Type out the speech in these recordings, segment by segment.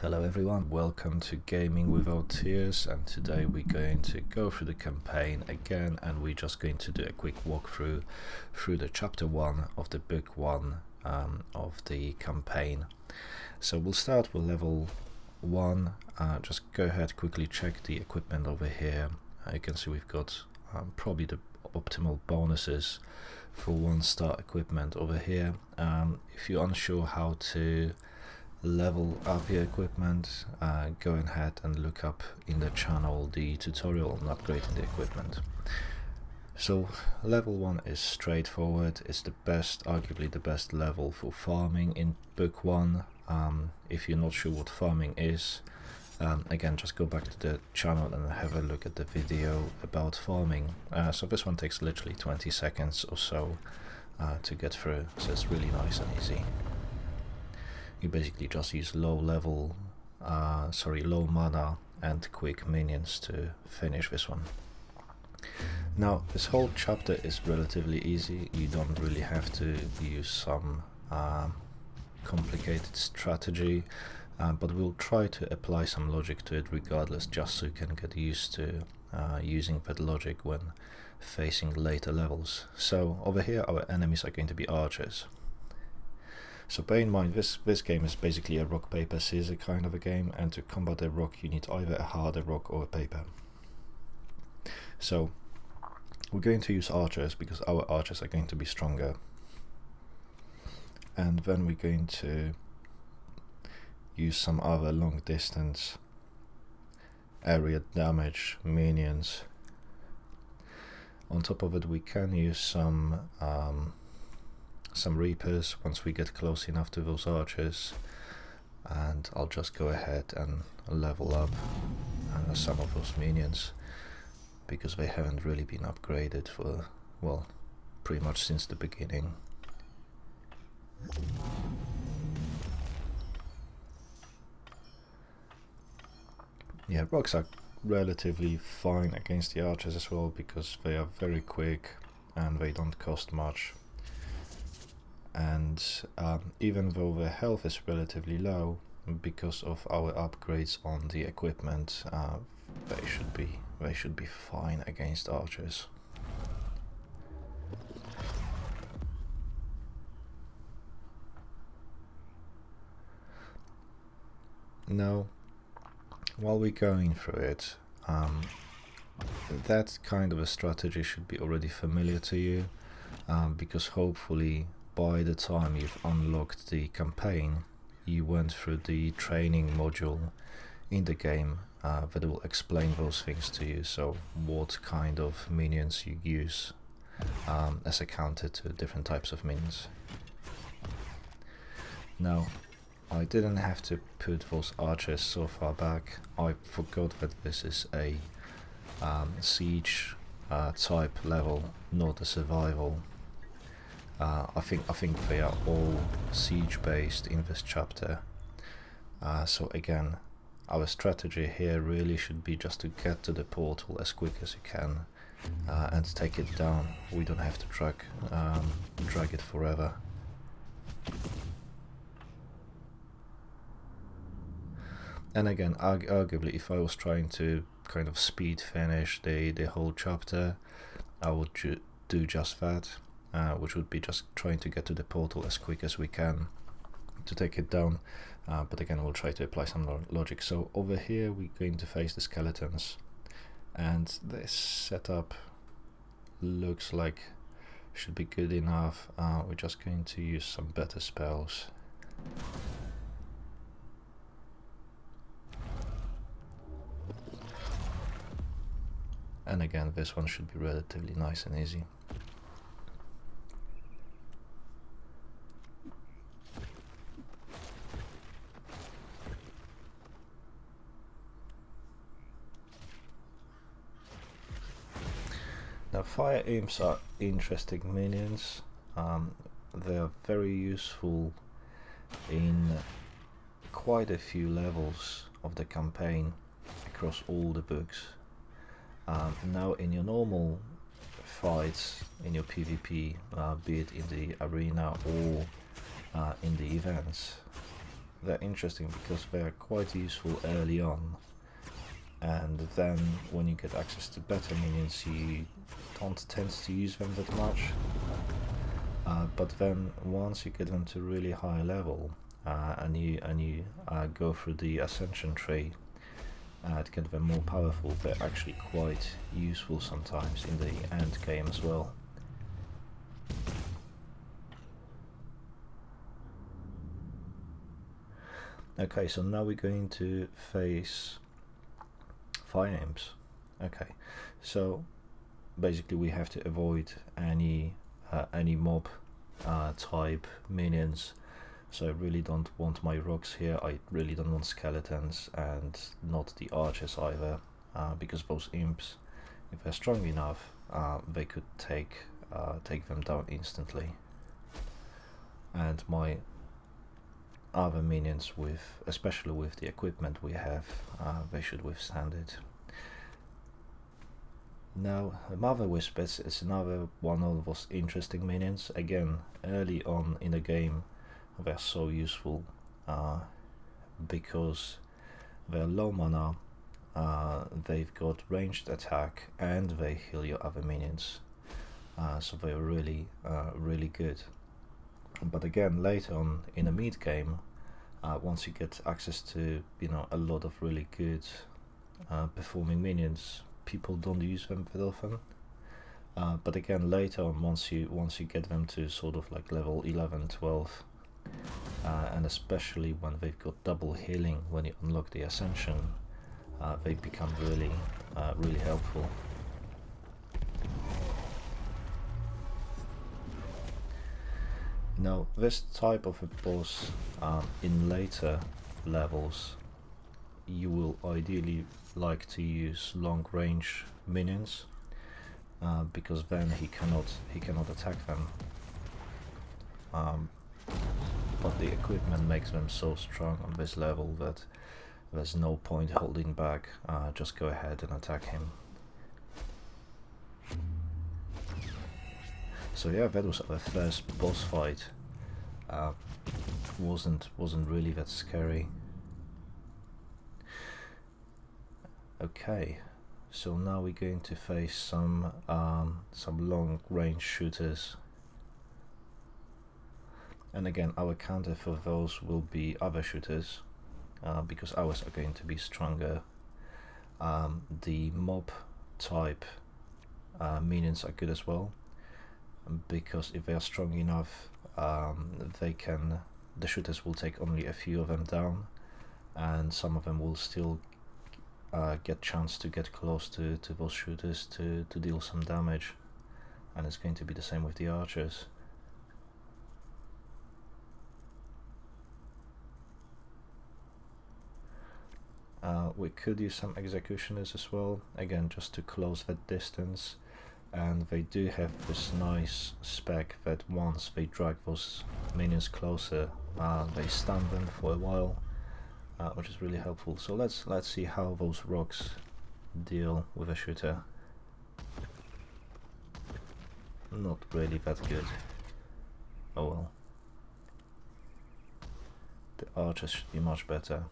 Hello everyone, welcome to Gaming Without Tears, and today we're going to go through the campaign again, and we're just going to do a quick walkthrough through the chapter 1 of the book 1 of the campaign. So we'll start with level 1. Just go ahead, quickly check the equipment over here. You can see we've got probably the optimal bonuses for 1-star equipment over here. If you're unsure how to level up your equipment, go ahead and look up in the channel the tutorial on upgrading the equipment. So level 1 is straightforward. It's the best, arguably the best level for farming in book 1. If you're not sure what farming is, again, just go back to the channel and have a look at the video about farming. So this one takes literally 20 seconds or so to get through, so it's really nice and easy. You basically just use low mana and quick minions to finish this one. Now, this whole chapter is relatively easy. You don't really have to use some complicated strategy, but we'll try to apply some logic to it regardless, just so you can get used to using that logic when facing later levels. So over here our enemies are going to be archers. So bear in mind, this game is basically a rock, paper, scissors kind of a game, and to combat a rock you need either a harder rock or a paper. So we're going to use archers because our archers are going to be stronger, and then we're going to use some other long distance area damage minions. On top of it we can use some reapers once we get close enough to those archers, and I'll just go ahead and level up some of those minions because they haven't really been upgraded for, well, pretty much since the beginning. Yeah, rocks are relatively fine against the archers as well because they are very quick and they don't cost much. And even though their health is relatively low, because of our upgrades on the equipment, they should be fine against archers. Now, while we're going through it, that kind of a strategy should be already familiar to you, because hopefully by the time you've unlocked the campaign, you went through the training module in the game that will explain those things to you. So what kind of minions you use as a counter to different types of minions. Now, I didn't have to put those archers so far back. I forgot that this is a siege type level, not a survival. I think they are all siege based in this chapter. So again, our strategy here really should be just to get to the portal as quick as you can and take it down. We don't have to drag it forever. And again, arguably, if I was trying to kind of speed finish the whole chapter, I would do just that. Which would be just trying to get to the portal as quick as we can to take it down, but again we'll try to apply some logic. So over here we're going to face the skeletons, and this setup looks like should be good enough. We're just going to use some better spells. And again, this one should be relatively nice and easy. Now, fire imps are interesting minions. They are very useful in quite a few levels of the campaign across all the books. Now, in your normal fights, in your PvP, be it in the arena or in the events, they're interesting because they are quite useful early on, and then when you get access to better minions you don't tend to use them that much. But then once you get them to really high level and you go through the ascension tree to get them more powerful, they're actually quite useful sometimes in the end game as well. Okay, so now we're going to face fire imps. Okay, so basically we have to avoid any mob type minions. So I really don't want my rocks here, I really don't want skeletons, and not the archers either, because those imps, if they're strong enough, they could take them down instantly. And my other minions, especially with the equipment we have, they should withstand it. Now, Mother Wisp is another one of those interesting minions. Again, early on in the game, they're so useful because they're low mana, they've got ranged attack, and they heal your other minions. So they're really, really good. But again, later on in the mid game, once you get access to a lot of really good performing minions, people don't use them very often. But again, later on, once you get them to sort of like level 11, 12, and especially when they've got double healing when you unlock the ascension, they become really, really helpful. Now, this type of a boss in later levels, you will ideally like to use long range minions, because then he cannot attack them. But the equipment makes them so strong on this level that there's no point holding back. Just go ahead and attack him. So yeah, that was our first boss fight. Wasn't really that scary. Okay, so now we're going to face some long range shooters. And again, our counter for those will be other shooters, because ours are going to be stronger. The mob type minions are good as well, because if they are strong enough, the shooters will take only a few of them down, and some of them will still get chance to get close to those shooters to deal some damage. And it's going to be the same with the archers. We could use some executioners as well, again just to close that distance, and they do have this nice spec that once they drag those minions closer, they stun them for a while, which is really helpful. So let's see how those rocks deal with a shooter. Not really that good. Oh well. The archers should be much better.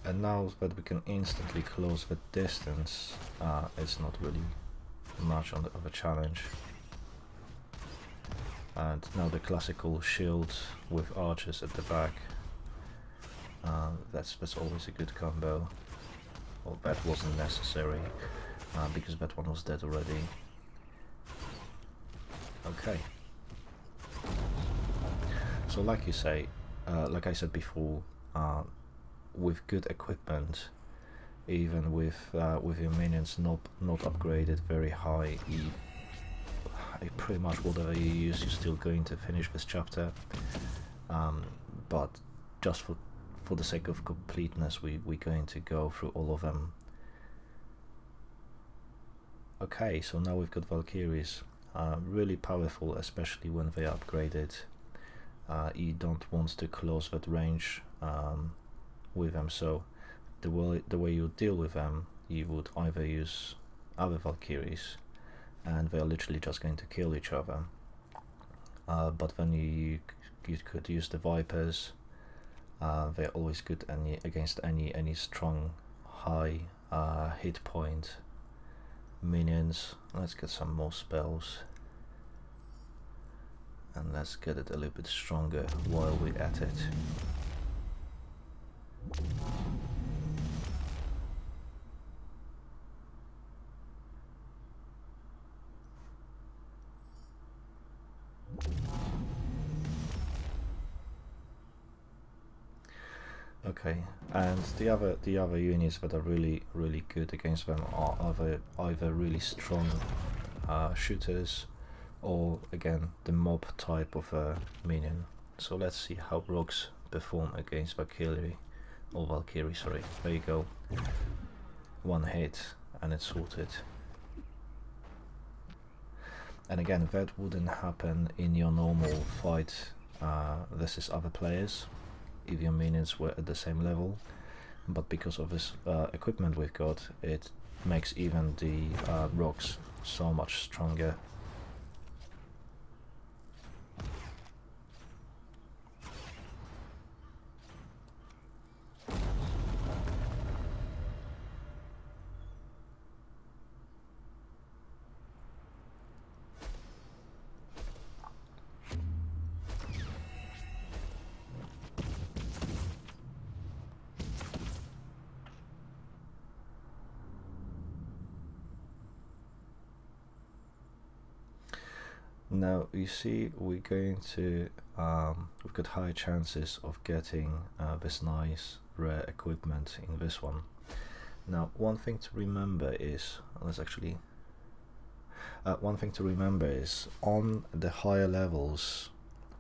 And now that we can instantly close the distance, it's not really much of a challenge. And now the classical shield with archers at the back. That's always a good combo. Well, that wasn't necessary, because that one was dead already. Okay. So like I said before, with good equipment, even with your minions not upgraded very high, pretty much whatever you use, you're still going to finish this chapter. But just for the sake of completeness, we're going to go through all of them. Okay, so now we've got Valkyries, really powerful, especially when they are upgraded. You don't want to close that range with them, so the way you deal with them you would either use other Valkyries, and they're literally just going to kill each other. But then you could use the Vipers. They're always good against any strong high hit point minions. Let's get some more spells, and let's get it a little bit stronger while we're at it. Okay, and the other units that are really good against them are either really strong shooters, or again the mob type of minion. So let's see how rogues perform against Valkyrie, sorry. There you go. One hit and it's sorted. And again, that wouldn't happen in your normal fight. This is other players, if your minions were at the same level, but because of this equipment we've got, it makes even the rogues so much stronger. Now you see we're going to we've got high chances of getting this nice rare equipment in this one. Now one thing to remember is on the higher levels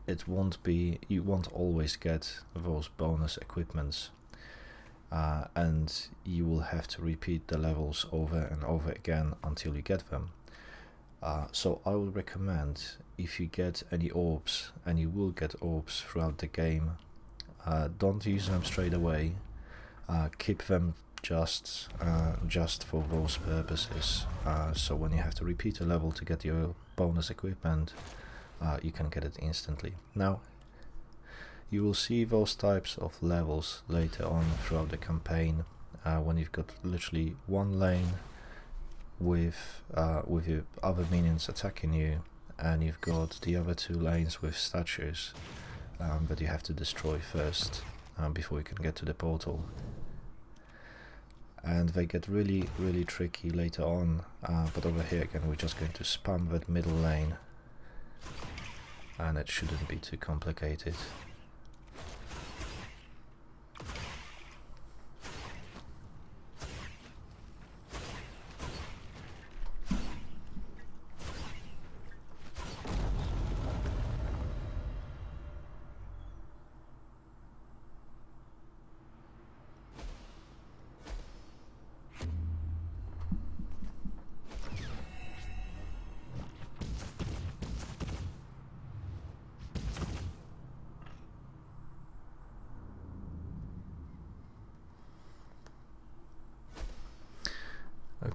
you won't always get those bonus equipments, and you will have to repeat the levels over and over again until you get them. So I would recommend, if you get any orbs, and you will get orbs throughout the game, don't use them straight away. Keep them just for those purposes. So when you have to repeat a level to get your bonus equipment, you can get it instantly. Now, you will see those types of levels later on throughout the campaign, when you've got literally one lane with your other minions attacking you, and you've got the other two lanes with statues that you have to destroy first before you can get to the portal. And they get really tricky later on, but over here again we're just going to spam that middle lane, and it shouldn't be too complicated.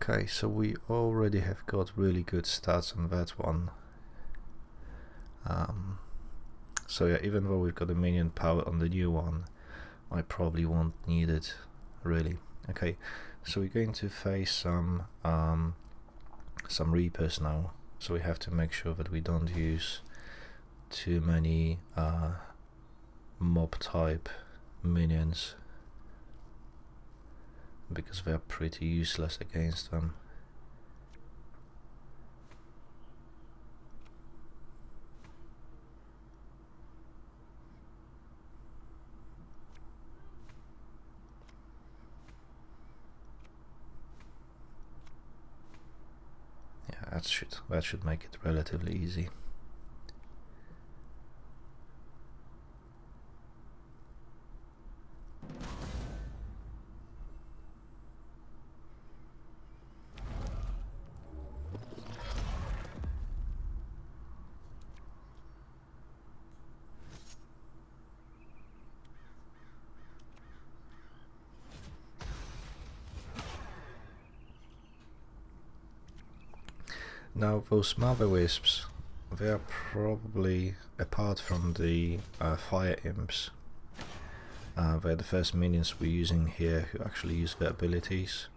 Okay, so we already have got really good stats on that one. So yeah, even though we've got a minion power on the new one, I probably won't need it, really. Okay, so we're going to face some Reapers now, so we have to make sure that we don't use too many mob type minions, because they're pretty useless against them. Yeah, that should make it relatively easy. Now those Mother Wisps, they are probably, apart from the Fire Imps, they're the first minions we're using here who actually use their abilities.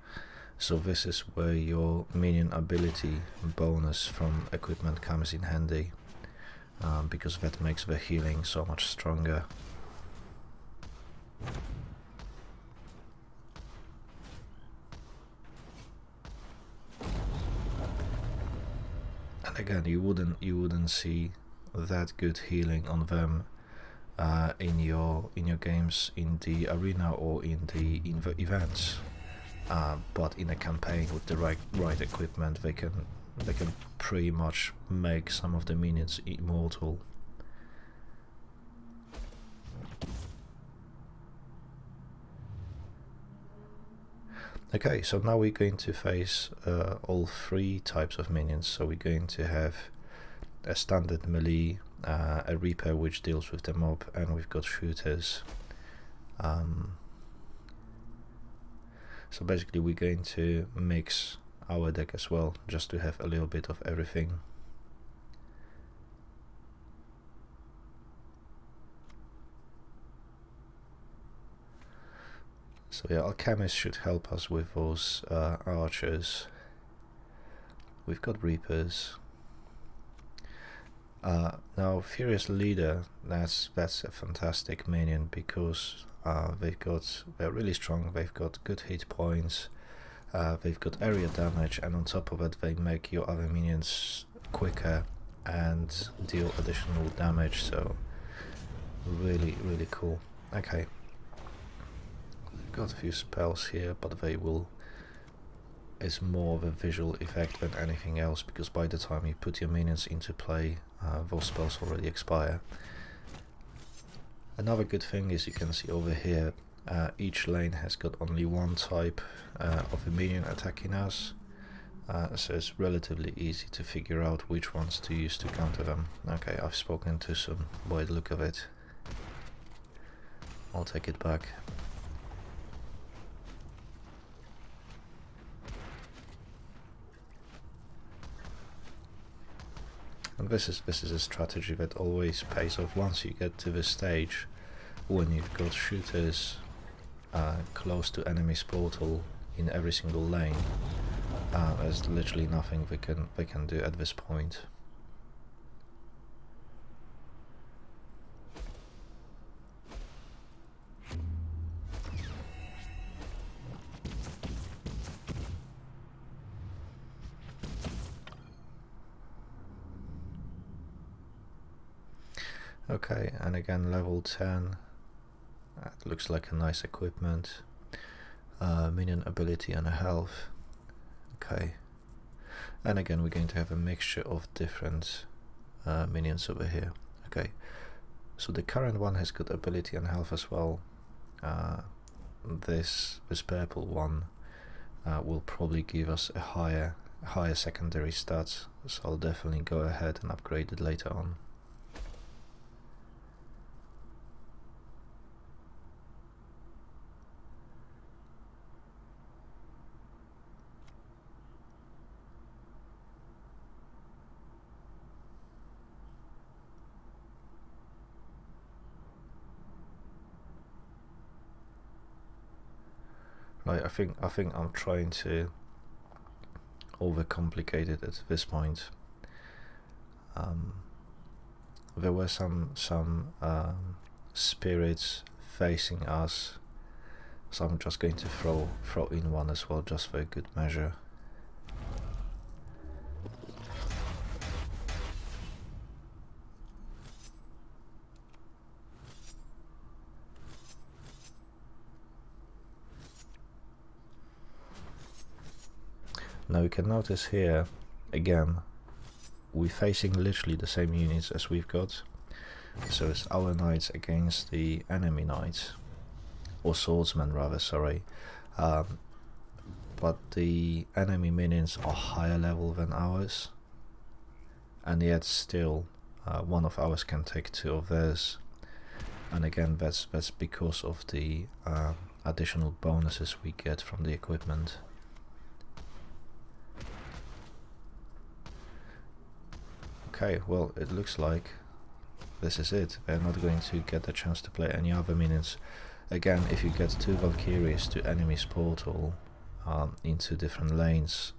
So this is where your minion ability bonus from equipment comes in handy, because that makes the healing so much stronger. And again, you wouldn't see that good healing on them in your games in the arena or in the events, but in a campaign with the right equipment, they can pretty much make some of the minions immortal. Okay, so now we're going to face all three types of minions. So we're going to have a standard melee, a Reaper which deals with the mob, and we've got shooters. So basically we're going to mix our deck as well, just to have a little bit of everything. So yeah, Alchemist should help us with those archers. We've got Reapers. Now Furious Leader, that's a fantastic minion, because they're really strong, they've got good hit points, they've got area damage, and on top of it they make your other minions quicker and deal additional damage, so really cool. Okay, we've got a few spells here, but they will, it's more of a visual effect than anything else, because by the time you put your minions into play, those spells already expire. Another good thing is, you can see over here, each lane has got only one type of a minion attacking us, so it's relatively easy to figure out which ones to use to counter them. Okay, I've spoken too soon by the look of it. I'll take it back. And this is a strategy that always pays off once you get to this stage, when you've got shooters close to enemy's portal in every single lane. There's literally nothing they can do at this point. Okay, and again level 10, that looks like a nice equipment, minion ability and a health. Okay, and again we're going to have a mixture of different minions over here. Okay, so the current one has good ability and health as well. This purple one will probably give us a higher secondary stats, so I'll definitely go ahead and upgrade it later on. Right, I think I'm trying to overcomplicate it at this point. There were some spirits facing us, so I'm just going to throw in one as well, just for a good measure. Now you can notice here, again, we're facing literally the same units as we've got. So it's our knights against the enemy knights, or swordsmen rather, sorry. But the enemy minions are higher level than ours, and yet still one of ours can take two of theirs. And again, that's because of the additional bonuses we get from the equipment. Okay, well, it looks like this is it. They're not going to get the chance to play any other minions. Again, if you get 2 Valkyries to enemy's portal into different lanes,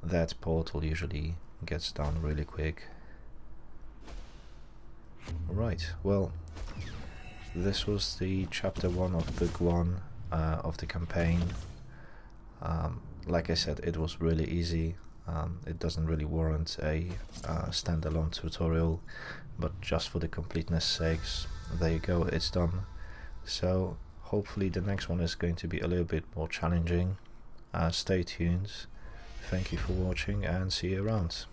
that portal usually gets done really quick. Right, well, this was the chapter 1 of book 1 of the campaign. Like I said, it was really easy. It doesn't really warrant a standalone tutorial, but just for the completeness sakes, there you go, it's done. So hopefully the next one is going to be a little bit more challenging. Stay tuned. Thank you for watching and see you around.